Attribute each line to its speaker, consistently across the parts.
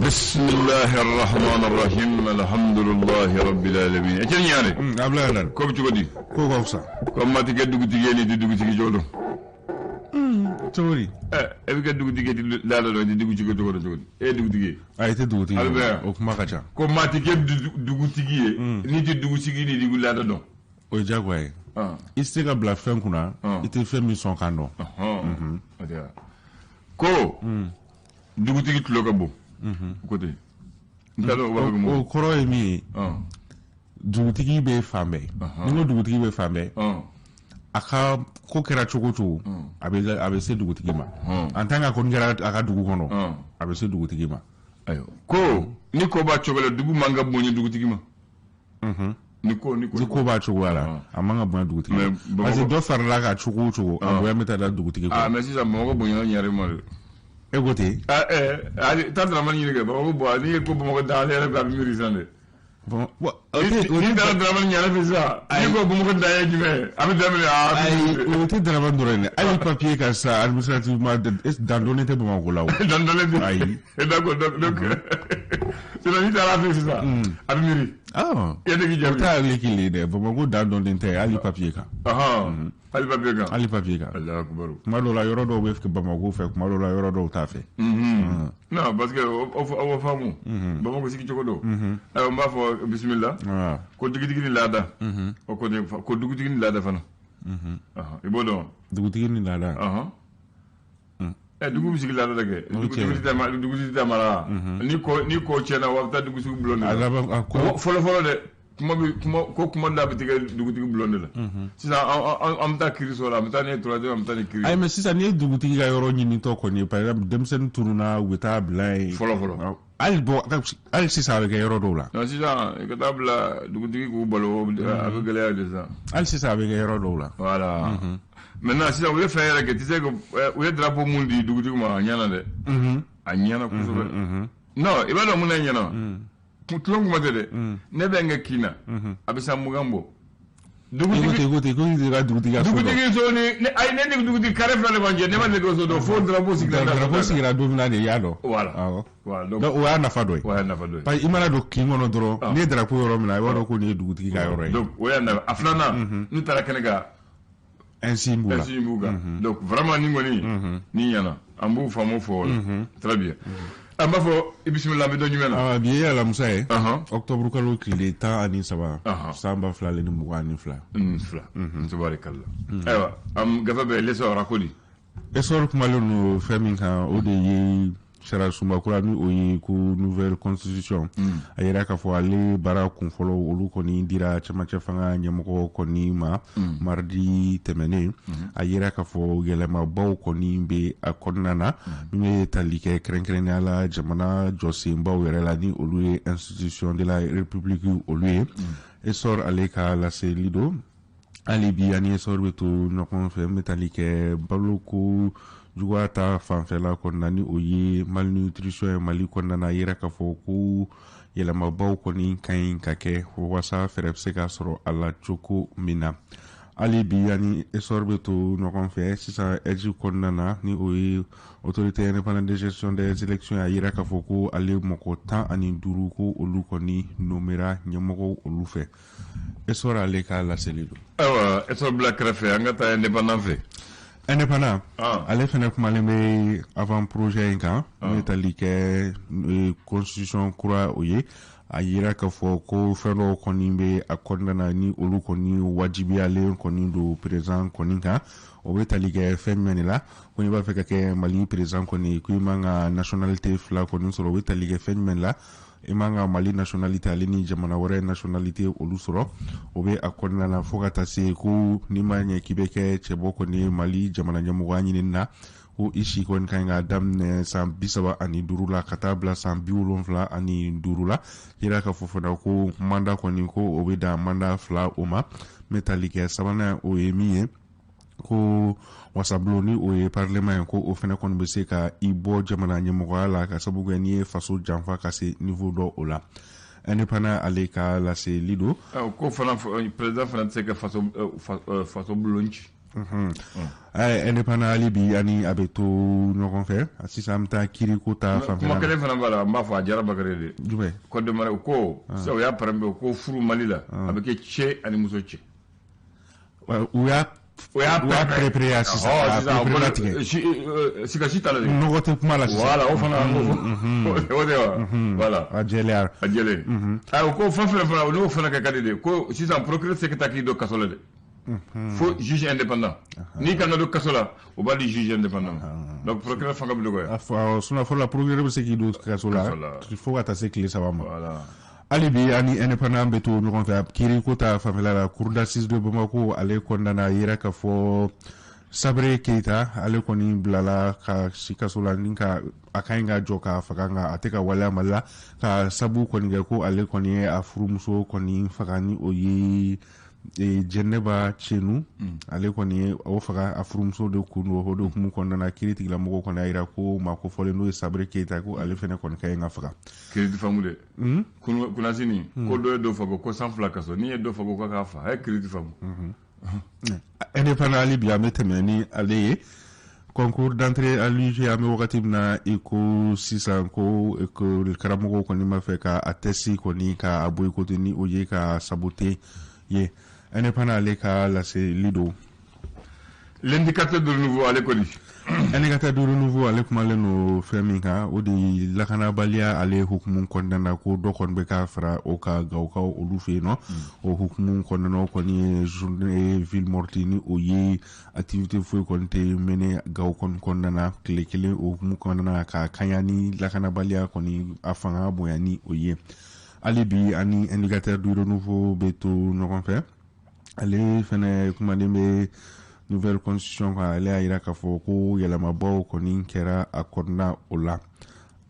Speaker 1: بسم الله الرحمن الرحيم الحمد لله رب العالمين اجل ñaare
Speaker 2: abla lan
Speaker 1: ko ci godi
Speaker 2: ko sa
Speaker 1: ko mati ke dugu ci gene di dugu ci jodo
Speaker 2: tori
Speaker 1: e bi ke dugu ci gedi la la di dugu ci jodo e dugu ci
Speaker 2: ay te dugu ci o kuma kacha
Speaker 1: ko mati ke dugu ci ni di dugu ci ni di la la do
Speaker 2: o jagwaye istega bla fen kuna ite fen mi son kando
Speaker 1: ko dugu ci tulo ka bo côté ndalo wa
Speaker 2: o koro emi dugutigi be fambe ningo dugutigi be fambe aka ko kera chokoto abe se dugutigi ma antanga ko ngera aka dugu kono abe se dugutigi ma
Speaker 1: ayo ko ni ko ba chogole dugu manga bonye dugutigi ma ni ko
Speaker 2: ba chogwala amanga bonye dugutigi parce que do farla ka chokoto aboya meta da dugutigi ko
Speaker 1: mais si ça mo bonye nyare mo
Speaker 2: écoutez
Speaker 1: tantôt man yine ba ko bo ni ko bo ko daale ba mi risande
Speaker 2: bon
Speaker 1: ni dara dara man nyala fi sa ni ko bo ko daale jime am damel
Speaker 2: ay o te dara ban dorene ay papier ka sa administrativement dans donné te bon ko law
Speaker 1: dans donné
Speaker 2: ay
Speaker 1: d'accord donc c'est ni dara fi sa am mi ya de gi jabi
Speaker 2: ta le ki le de bon ko dans donné te ali papier ka
Speaker 1: ali papier ka
Speaker 2: Allah akbar malo la yoro do wef ke bamago fe malo la yoro do ta fe
Speaker 1: non parce que o famu bamago siki chokodo ay mba fo bismillah ko digi ni lada o ko digi ni lada fana ibodo
Speaker 2: digi ni lada
Speaker 1: dugu bisigi lada dage dugu tamara ni ko chena wafta dugu su blonde folo de kuma da bitige dugutigi blonde la sisan am ta kiri so la am ta ne troisième am ta ne kiri
Speaker 2: ay mais sisan ni dugutigi ga yoro nyini to ko ni par exemple demsen turuna wita blay
Speaker 1: folo
Speaker 2: al bo al sisan ga yoro do la
Speaker 1: non sisan ka tabla dugutigi ko balo avec galère de ça
Speaker 2: al sisan ga yoro do la
Speaker 1: voilà maintenant sisan vous faire que tu sais que vous drapeau mundi dugutigi ma nyana de a nyana ko so non e ba do mun nyana tulongu matede ne benga kina abisa mugambo dugutigi
Speaker 2: ko dugutigi
Speaker 1: so ni ay ne dugutigi kare fla le banje ne ma ne so do fo drapeau
Speaker 2: sigira do na de yado
Speaker 1: voilà
Speaker 2: donc o ana fadoy pa imana do kingo no dro ne drapeau yoro mina waro ko ni dugutigi ga yoro
Speaker 1: donc o yana aflana ni tara kenega
Speaker 2: ainsi mbuga
Speaker 1: donc vraiment ni ngoni ni yana ambu famo fo très bien amba fo bismillah be do nyumena
Speaker 2: bi ya la musaye octobre kalo kile ta ani saba samba fla le ni mugani fla
Speaker 1: tabarakallah aywa am gafa be leso rakoli
Speaker 2: esor kuma le no feminka o de yi sera suma kula ni oyi ku nouvelle constitution ayera ka fo ale bara kun folo olu koni dira chama chafanga nyamoko koni ma mardi temene ayera ka fo gelema baw koni be akonnana mi talike krenkren ala jamana josimba werela ni olu institution de la république olu esor ale ka la selido ali bi ani esor beto no kon fe metalike baloko juwata fanfela konnani oye malnutrition mali konnana yera ka fo ko yelama baw koni kain kake wasa ferepse ka soro ala choko mina ali biani esorbeto no konfe sisa eji konnana ni oye autorité indépendante de gestion des élections yera ka fo ko ale moko tan ani duru ko olu koni nomera nyamoko olu fe esora le ka la selido
Speaker 1: awa esor black refe angata indépendant fe
Speaker 2: indépendant ale fene kuma lembe avant projet inka metalike constitution kura oye ayira ka fo ko feno koni be akondana ni olu koni wajibi ale koni do président koni ka o metalike femenela koni ba feka ke mali président koni kuimanga nationalité fla koni soro metalike femenela imanga mali nationalité alini jamana wore nationalité olu soro obe akonna na fogata se ku nimanye kibeke cheboko ni mali jamana nyamuganyi ninna ko ishi kon kanga damne sam bisaba ani durula katabla sam biulonfla ani durula yira ka fofona ko manda koni ko obe da manda fla oma metalike sabana o emiye ko wasabloni o parlement ko o fene kon be se ka ibo jamana nyamuga la ka sabu gani faso janfa ka se niveau do ola indépendant ale ka la se lido
Speaker 1: ko fana président fana se ka faso blonchi
Speaker 2: indépendant ali bi ani a bɛ to ɲɔgɔn fɛ sisan an bɛ taa kiriko ta fanfɛla
Speaker 1: kuma kelen fana b'a la n b'a fɔ a diyara Bakari de
Speaker 2: jumɛn
Speaker 1: Côte d'Ivoire u ko sisan u y'a paramɛ u ko furu Mali la a bɛ kɛ cɛ ani muso cɛ
Speaker 2: u y'a prépare sisan a prépare latigɛ
Speaker 1: sikasi t'a la de
Speaker 2: nɔgɔ tɛ kuma la sisan
Speaker 1: voilà o fana o de wa voilà
Speaker 2: a jɛlɛya
Speaker 1: a jɛlen u ko fɛn fana olu y'o fana kɛ ka di de ko sisan procureur tɛ se ka taa k'i don kaso la de fo juge indépendant n'i kan ka don kaso la o b'a di juge indépendant donc procureur fanga bɛ dɔgɔya
Speaker 2: sinon fɔlɔ procureur bɛ se k'i don kaso la fo ka taa se tile 3 ma hali bi ani indépendant bɛ to ɲɔgɔn fɛ kiriko ta fanfɛla la cour d'assises de Bamako ale kɔnɔna a yira k'a fɔ Sabere Keita ale kɔni bilala ka si kaso la ni ka a ka ɲi ka jɔ ka faga nka a tɛ ka waleya Mali la ka sabu kɔni kɛ ko ale kɔni ye a furumuso kɔni faga ni o ye Jɛnɛba Cenu ale kɔni ye o faga a furumuso de kun o de hukumu kɔnɔna na kiiri tigilamɔgɔw kɔni y'a jira ko maa kofɔlen n'o ye Sabere Keita ko ale fɛnɛ kɔni ka ɲi ka faga
Speaker 1: kiiri ti faamu de kunasini ko dɔ ye dɔ faga ko 100 fila kaso n'i ye dɔ faga ko k'a fa a ye kiiri ti faamu indépendant
Speaker 2: ali bi an bɛ tɛmɛ ni ale ye concours d'entrée à l'UG an bɛ wagati min na i ko sisan ko karamɔgɔw kɔni ma fɛ ka a tɛsi kɔni ka a boyikote ni o ye ka sabote ye indépendant ale ka laseli don
Speaker 1: l'indicateur de renouveau ale kɔni
Speaker 2: indicateur de renouveau ale kumalen no fɛn min kan o de lakanabaliya ale hukumu kɔnɔna na ko dɔ kɔni bɛ ka fara o ka gawukaw olu fɛ yen nɔ o hukumu kɔnɔna kɔni ye journée ville morte ni o ye activité foyi kɔni tɛ mɛnɛ gawo kɔni kɔnɔna na tile kelen o hukumu kɔnɔna na ka kaɲa ni lakanabaliya kɔni a fanga bonya ni o ye hali bi ani indicateur de renouveau bɛ to ɲɔgɔn fɛ ale fɛnɛ kumaden bɛ nouvelle constitution kan ale y'a jira k'a fɔ ko yɛlɛmabaw kɔni kɛra a kɔnɔna o la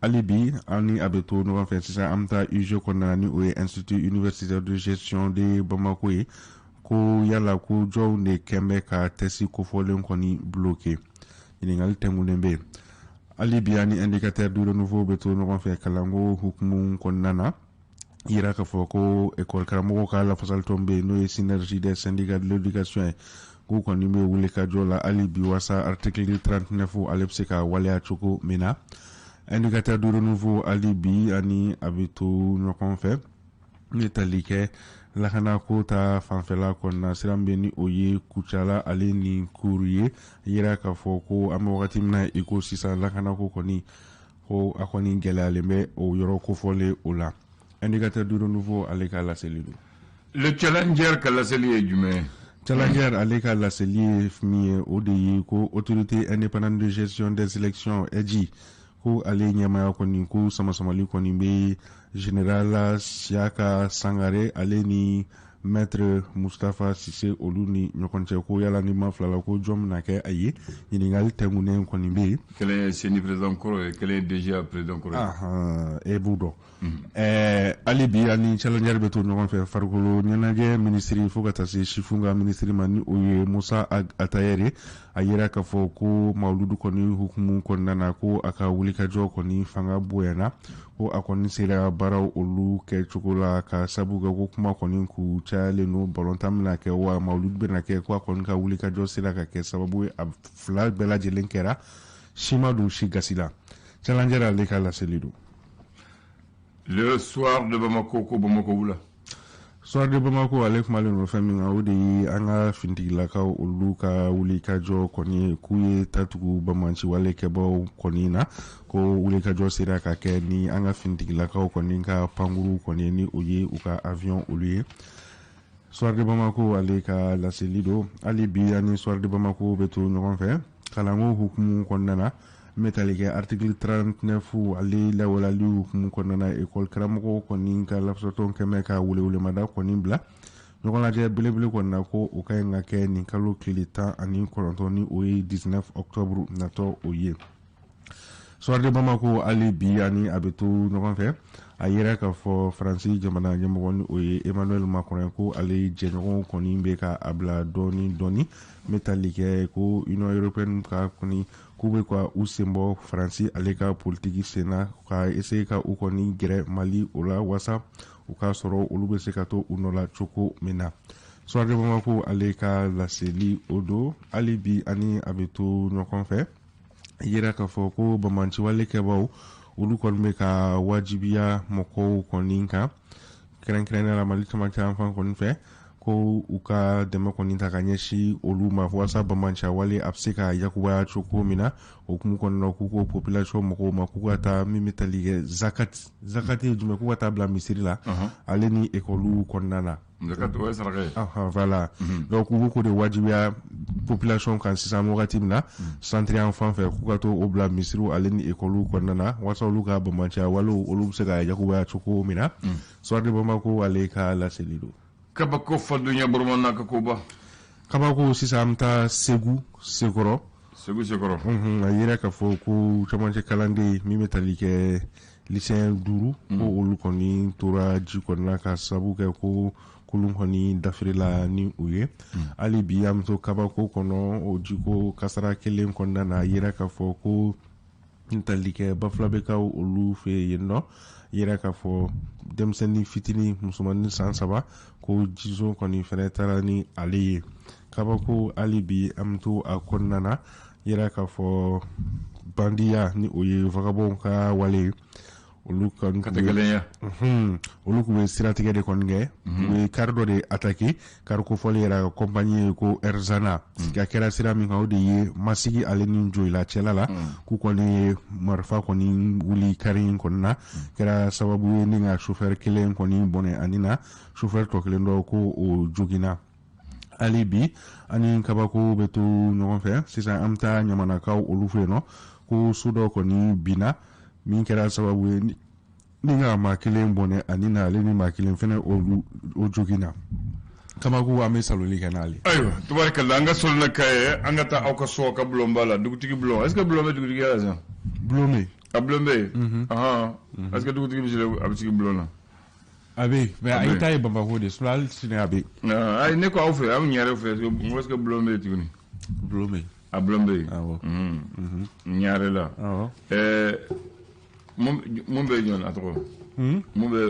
Speaker 2: hali bi an ni a bɛ to ɲɔgɔn fɛ sisan an bɛ taa UG kɔnɔna na ni o ye institut universitaire de gestion de Bamako ye ko yala ko jɔnw de kɛn bɛ ka tɛsi kofɔlen kɔni bloqué ɲininkali tɛnkunnen bɛ yen hali bi ani indicateur de renouveau bɛ to ɲɔgɔn fɛ kalanko hukumu kɔnɔna na yira k'a fɔ ko école karamɔgɔw ka lafasali tɔn bɛ yen n'o ye synergie des syndicats de l'éducation ye k'u kɔni bɛ wuli ka jɔ la hali bi wasa article 39 ale bɛ se ka waleya cogo min na indicateur de renouveau hali bi ani a bɛ to ɲɔgɔn fɛ ne tali kɛ lakanako ta fanfɛla kɔnɔna siran bɛ ni o ye Kucala ale ni Kuru ye yira k'a fɔ ko an bɛ wagati min na i ko sisan lakanako kɔni ko a kɔni gɛlɛyalen bɛ o yɔrɔ kofɔlen o la indicateur de renouveau ale ka laseli don
Speaker 1: le challenger ka laseli ye jumɛn
Speaker 2: challenger ale ka laseli ye min ye o de ye ko autorité indépendante de gestion des élections EDGI ko ale ɲɛmaya kɔni ko samasamali kɔni bɛ général Siaka Sangare ale ni maître Mustafa Sise olu ni ɲɔgɔn cɛ ko yala ni ma filala ko jɔn bɛna kɛ a ye ɲininkali tɛnkunnen kɔni bɛ yen
Speaker 1: kelen ye seni président kɔrɔ ye kelen ye DG président kɔrɔ ye
Speaker 2: e b'u dɔn hali bi ani challenger bɛ to ɲɔgɔn fɛ farikolo ɲɛnajɛ minisiri fo ka taa se sifun ka minisiri ma ni o ye Musa Atayere a yira k'a fɔ ko mawuludu kɔni hukumu kɔnɔna na ko a ka wulikajɔ kɔni fanga bonyana ko a kɔni sera baaraw olu kɛ cogo la ka sabu kɛ ko kuma kɔni k'u cayalen no balontan bɛna kɛ wa mawuludu bɛna kɛ ko a kɔni ka wulikajɔ sera ka kɛ sababu ye a fila bɛɛ lajɛlen kɛra si ma don si gasi la challenger ale ka laseli don
Speaker 1: le soir de Bamako ko Bamako wula
Speaker 2: soir de Bamako ale kumalen no fɛn min kan o de ye an ka finitigilakaw olu ka wulikajɔ kɔni k'u ye tatugu bamanciwale kɛbaw kɔni na ko wulikajɔ sera ka kɛ ni an ka finitigilakaw kɔni ka pankuru kɔni ni o ye u ka avion olu ye soir de Bamako ale ka laseli don hali bi ani soir de Bamako bɛ to ɲɔgɔn fɛ kalanko hukumu kɔnɔna na metali kɛ article 39 ale lawalali hukumu kɔnɔna na école karamɔgɔw kɔni ka lafasatɔn kɛmɛ ka welewelemada kɔni bila ɲɔgɔn lajɛ belebele kɔni na ko o ka ɲi ka kɛ nin kalo tile 19 ni o ye 19 octobre natɔ o ye soir de Bamako hali bi ani a bɛ to ɲɔgɔn fɛ a yira k'a fɔ Faransi jamana ɲɛmɔgɔ ni o ye Emmanuel Macron ko ale jɛɲɔgɔnw kɔni bɛ ka a bila dɔɔni dɔɔni metali kɛ ko Union européenne ka kɔni k'u bɛ ka u senbɔ Faransi ale ka politiki senna ka essayer ka u kɔni gɛrɛ Mali o la wasa u k'a sɔrɔ olu bɛ se ka to u nɔ la cogo min na soit de Bamako ale ka laseli odo ale bi ani abeto ɲɔgɔn fɛ yira k'a fɔ ko bamanci walekɛbaw olu kɔni bɛ ka wajibiya mɔgɔw kɔni kan kɛrɛnkɛrɛnnenya la Mali camancɛ fan kɔni fɛ ko u ka dɛmɛ kɔni ta ka ɲɛsin olu ma walasa bamanci wale a bɛ se ka yakubaya cogo min na o hukumu kɔnɔna k'u ko population mɔgɔw ma k'u ka taa min bɛ tali kɛ zakati ye jumɛn k'u ka taa bila misiri la ale ni ekɔliw kɔnɔna na.
Speaker 1: Zakat o ye saraka ye.
Speaker 2: Voilà. Donc u ko de wajibiya population kan sisan wagati min na centre yan fan fɛ k'u ka to o bila misiriw ale ni ekɔliw kɔnɔna na walasa olu ka bamanci walew olu bɛ se ka yakubaya cogo min na soit de Bamako ale ka laseli don.
Speaker 1: Kabako fadunya boromana ka koba.
Speaker 2: Kabako sisan an bɛ taa Segu Sekɔrɔ.
Speaker 1: Segu Sekɔrɔ.
Speaker 2: A yira k'a fɔ ko camancɛ kalanden min bɛ tali kɛ lycéen 5 ko olu kɔni tora ji kɔnɔna ka sababu kɛ ko kulu kɔni dafirila ni u ye hali bi an bɛ to kabako kɔnɔ o jiko kasara kelen kɔnɔna na a yira k'a fɔ ko talikɛ bafulabekaw olu fɛ yen nɔ yira k'a fɔ denmisɛnnin fitinin musomanin san 3 ko jizo kɔni fɛnɛ taara ni ale ye kabako hali bi an bɛ to a kɔnɔna na yira k'a fɔ bandiya ni o ye vagabond ka wale olu kɔni olu kun bɛ siratigɛ de kɔni kɛ u ye kari dɔ de attaqué kari kofɔli yɛrɛ ka compagnie ye ko Erzana a kɛra sira min kan o de ye masigi ale ni Joyila cɛla la k'u kɔni ye marifa kɔni wuli kari in kɔni na kɛra sababu ye ni ka chauffeur kelen kɔni bɔnɛ ani na chauffeur tɔ kelen dɔ ko o joginna hali bi ani kabako bɛ to ɲɔgɔn fɛ sisan an bɛ taa ɲamanakaw olu fɛ yen nɔ ko so dɔ kɔni binna min kɛra sababu ye ni ka maa kelen bɔnɛ ani na ale ni maa kelen fɛnɛ o joginna kabako an bɛ saloli kɛ n'ale.
Speaker 1: Ayiwa tubarikala an ka sɔli na ka ye an ka taa aw ka so ka bulon b'a la dugutigi bulon est-ce que bulon bɛ dugutigi la sisan.
Speaker 2: Bulon bɛ yen.
Speaker 1: A bulon bɛ yen. Est-ce que dugutigi bɛ se a bɛ sigi bulon na.
Speaker 2: A bɛ yen mais a yi ta ye Bamako de sinon hali sini a bɛ yen.
Speaker 1: Ayi ne ko aw fɛ aw ɲɛrɛ fɛ est-ce que bulon bɛ yen tuguni.
Speaker 2: Bulon bɛ yen.
Speaker 1: A bulon bɛ yen.
Speaker 2: Awɔ.
Speaker 1: Ɲare la.
Speaker 2: Awɔ.
Speaker 1: Mun bɛ ɲɔn a tɔgɔ. Mun bɛ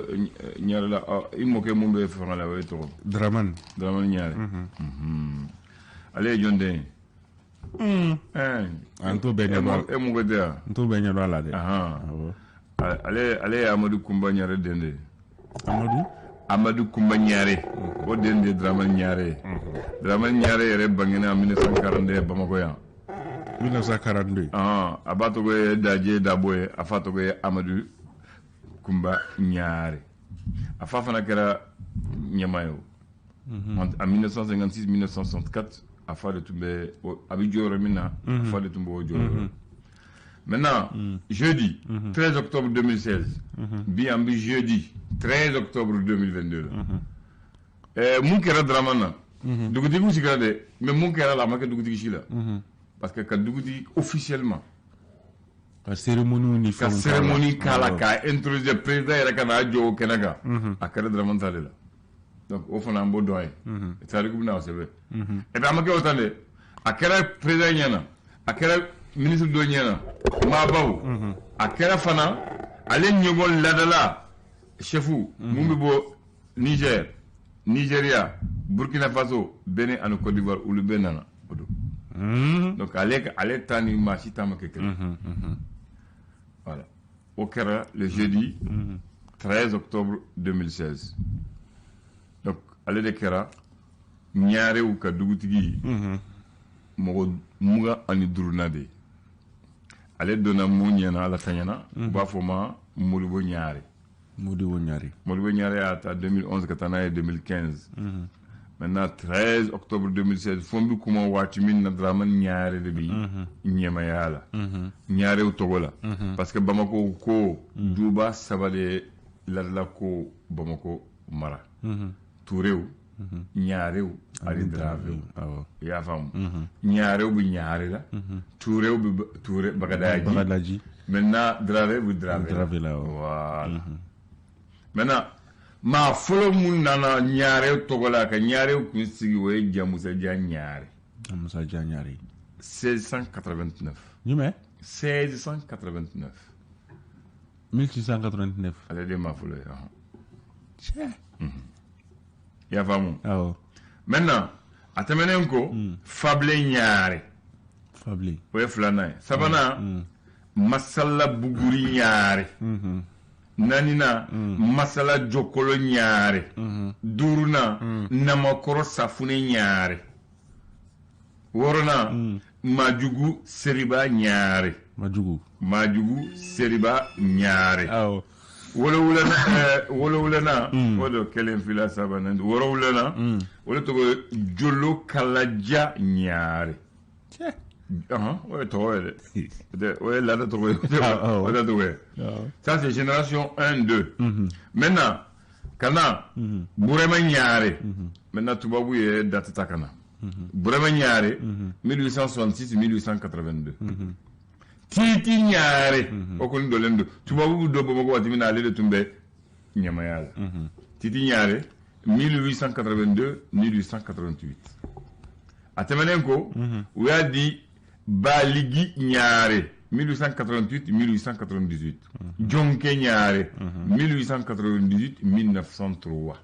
Speaker 1: ɲare la i mɔkɛ mun bɛ fanga la o ye tɔgɔ.
Speaker 2: Dramani
Speaker 1: Ɲare. Ale ye jɔn den ye.
Speaker 2: An t'o bɛɛ ɲɛdɔn a la.
Speaker 1: E mɔkɛ tɛ yan.
Speaker 2: N t'o bɛɛ ɲɛdɔn a la dɛ.
Speaker 1: Ale ye Amadu Kunba Ɲare den de ye. Amadu Kunba Ɲare o den de ye Dramani Ɲare ye. Dramani Ɲare yɛrɛ bangena en 1942 Bamako yan.
Speaker 2: 1942.
Speaker 1: A ba tɔgɔ ye Daje Dabo ye a fa tɔgɔ ye Amadu Kunba Ɲare a fa fana kɛra ɲɛmaa ye o en 1956-1964 a fa de tun bɛ a bɛ jɔ yɔrɔ min na a fa de tun b'o jɔ yɔrɔ maintenant jeudi 13 octobre 2016 bi an bɛ jeudi 13 octobre 2022 la mun kɛra Dramani na dugutigiw sigira dɛ mais mun kɛra la a ma kɛ dugutigi si la parce que ka dugutigi officiellement
Speaker 2: ka cérémonie
Speaker 1: k'a la k'a introduire président yɛrɛ ka n'a jɔ o kɛnɛ kan a kɛra Dramani ta de la donc o fana an b'o dɔn a ye c'est-à-dire k'u bɛna o sɛbɛn et puis a ma kɛ o tan dɛ a kɛra président ɲɛna a kɛra ministre dɔ ɲɛna maabaw a kɛra fana ale ɲɔgɔn ladala chefu mun bɛ bɔ Niger Nigeria Burkina Faso Benin ani Côte d'Ivoire olu bɛɛ nana o don donc ale ta ni maa si ta ma kɛ kelen voilà au kɛra le jeudi 13 octobre 2016 donc ale de kɛra Ɲarew ka dugutigi mɔgɔ 25 de ye ale donna mun ɲɛna ala ta ɲɛna u b'a fɔ ma Modibo Ɲare
Speaker 2: Modibo
Speaker 1: Ɲare y'a ta 2011 ka taa n'a ye 2015 maintenant 13 octobre 2016 fo n bɛ kuma waati min na Dramani Ɲare de bi ɲɛmaya la Ɲarew tɔgɔ la parce que Bamako ko duba 3 de ladala ko Bamako mara Turew Ɲarew ani Dravew i y'a faamu Ɲarew bɛ Ɲare la Turew bɛ Ture Bagadaji maintenant Dravew bɛ Drave la voilà maintenant maa fɔlɔ mun nana Ɲare tɔgɔ la ka Ɲarew kun sigi o ye Jamusaja Ɲare 1689
Speaker 2: jumɛn
Speaker 1: 1689
Speaker 2: 1689
Speaker 1: ale de maa fɔlɔ ye i y'a faamu maintenant a tɛmɛnen ko fable ɲaare
Speaker 2: fable
Speaker 1: o ye filanan ye sabanan masala buguri ɲaare nanina masala jokolo ɲaare duruna namakɔrɔ safune ɲaare wɔrɔnan majugu seriba ɲaare majugu seriba ɲaare wolowulana o do kelen fila sabanan wolowulana o le tɔgɔ jolo kalaja ɲaare o ye tɔgɔ ye dɛ o ye laada tɔgɔ ye o da tɔgɔ ye ça c'est génération 1 2 maintenant kana burema ɲaare maintenant tubabu ye date ta kana burema ɲaare 1866 1882 titi ɲaare o kɔni dɔlen do tubabu dɔ Bamakɔ waati min na ale de tun bɛ ɲamaya la titi ɲaare 1882 1888 a tɛmɛnen ko u y'a di baligi ɲaare 1888 1898 jonke ɲaare 1898 1903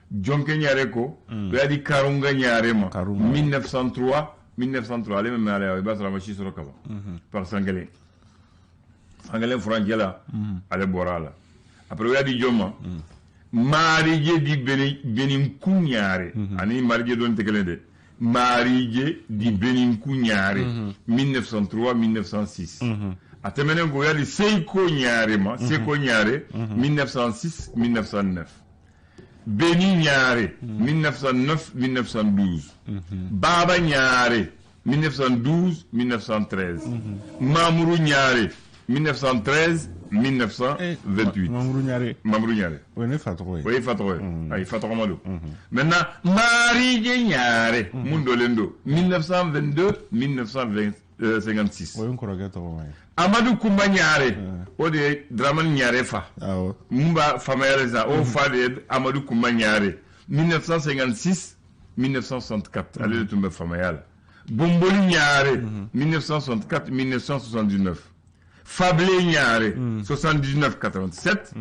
Speaker 1: jonke ɲaare ko u y'a di karunga ɲaare ma 1903 ale min ale i b'a sɔrɔ a ma si sɔrɔ kaban par sangelen furancɛ la ale bɔra a la après u y'a di jɔn ma marije di beninku ɲaare ani marije dɔn tɛ kelen dɛ marije di beninku ɲaare 1903 1906 a tɛmɛnen ko u y'a di seiko ɲaare ma seiko ɲaare 1906 1909 Beni Gnare, 1909-1912. Baba Gnare, 1912-1913. Mamourou Gnare, 1913-1928. Mamourou Gnare.
Speaker 2: Oui, il faut
Speaker 1: trouver. Il faut trouver. Maintenant, Marie Gnare, Mundolendo, 1922-1956.
Speaker 2: Oui, on croit que
Speaker 1: Amadou Koumba Gnare, o de Draman Gnare fa. Mumba Famayaleza, o fa de Amadou Koumba Gnare, 1956-1964. Allez, de tomber Famayal. Bomboli Gnare, 1964-1979. Fablé Gnare, 79-87.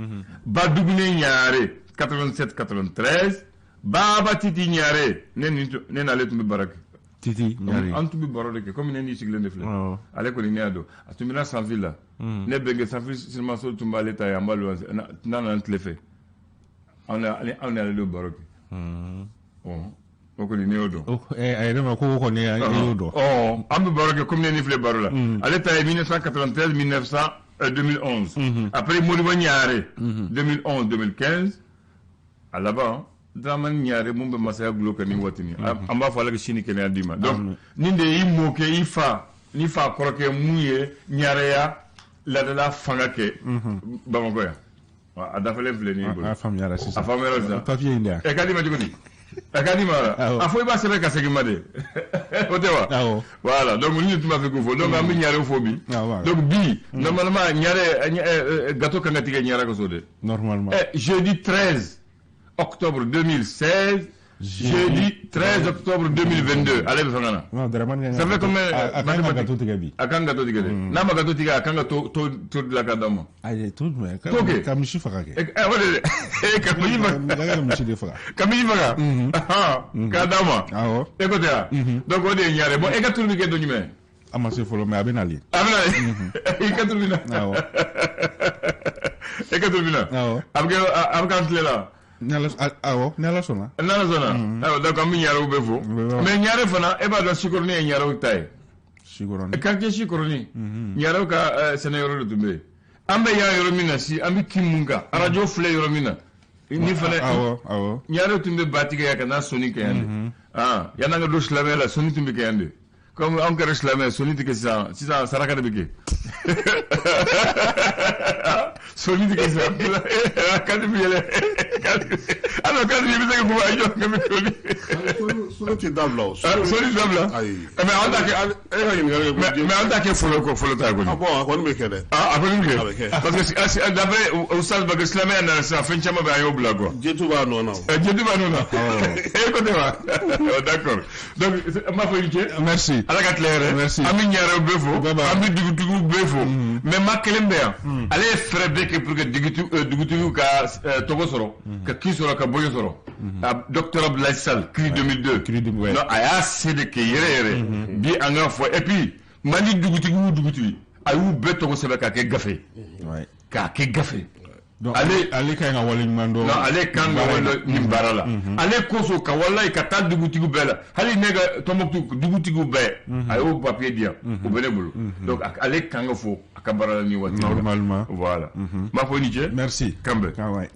Speaker 1: Badougne Gnare, 87-93. Baba Titi Gnare, nen allait tomber barak.
Speaker 2: Titi Gnare.
Speaker 1: Antubi Barodeke, comme il dit Siglen de Fleur. Allez, Coliniado. Atumila sans villa. Ne benge sans fils, seulement sur Tumba l'État et Ambalo, n'en a fait. On est allé au Baroque. On connaît Néodo. Ambu Baroque, comme il dit Barola. À l'État 1993-2011. Après Moriba Gnare, 2011-2015. À là-bas, Draman Gnare mumbe masaya gloka ni watini amba fala ke shini kene adima donc ninde imoke ifa ni fa koroke muye Gnare ya la de la fanga ke Bamako ya adafale vle ni bo
Speaker 2: afam yara sisa
Speaker 1: afam yara sisa
Speaker 2: papier inda
Speaker 1: e kadima jikoni e kadima afo ba sebe ka segi made otewa voilà donc ni tuma fe ko fo donc am Gnare fo bi donc bi normalement Gnare gâteau kanga tige Gnare ko sode
Speaker 2: normalement
Speaker 1: jeudi 13 octobre 2016, jeudi 13 octobre 2022. Allez, vous savez. Ça fait combien?
Speaker 2: Akanga gato tigabi.
Speaker 1: Akanga gato tigabi. Nama gato tigabi. Akanga to de la kadama.
Speaker 2: Aïe, tout mais.
Speaker 1: Ok.
Speaker 2: Kamishi fakake.
Speaker 1: Kamishi
Speaker 2: fakake.
Speaker 1: Kamishi fakake. Kadama. Écoutez, donc on est Gnare. Bon, et qu'est-ce que tu veux dire?
Speaker 2: Amasse follow mais abenali.
Speaker 1: Abenali. Et qu'est-ce que tu veux dire? Et qu'est-ce que tu veux dire? Abgan là.
Speaker 2: Nala sona.
Speaker 1: Donc am Gnare ube fo. Mais Gnare fana e ba do sikorni e Gnare tay.
Speaker 2: Sikorni.
Speaker 1: Quartier sikorni. Gnare ka sene yoro tumbe. Ambe ya yoro mina si ambi kimunga. Radio fle yoro mina. Ni fana
Speaker 2: awo.
Speaker 1: Gnare tumbe batiga ya kana soni kayande. Yana nga do slamela soni tumbe kayande. Comme on kare slamela soni tike sa saraka de bike. Soni tike sa. Kadi bile. Alors, quand je me disais que vous voyez, je me suis dit.
Speaker 3: solo ti dabla
Speaker 1: soli dabla mais anda ke folo ta ko
Speaker 3: bon akon be kede
Speaker 1: akon ke parce que d'après oustaz Bakr Islamé na sa fin chama ba yo bla ko
Speaker 3: jetu ba non
Speaker 1: e ko de wa d'accord donc ma fo yike
Speaker 2: merci
Speaker 1: ala ka claire
Speaker 2: merci
Speaker 1: ami ñaare befo ami digutugu befo mais ma kelembe ale frère que pour que digutugu ka togo soro ka ki soro ka boyo soro docteur Abdoulaye Sall CRI 2002 non aya sede ke yere bi anga fo et puis mani dugutigi ayu beto ko sebe ka ke gafe ka ke gafe
Speaker 2: donc ale ka nga wala mando
Speaker 1: non ale kan nga wala nimbarala ale koso ka wala ka tal dugutigi bela hali nega tomoktu dugutigi be ayu papier dia o benebulu donc ale kan nga fo akabarala ni wati
Speaker 2: normalement
Speaker 1: voilà ma fo ni je
Speaker 2: merci
Speaker 1: kambe
Speaker 2: ouais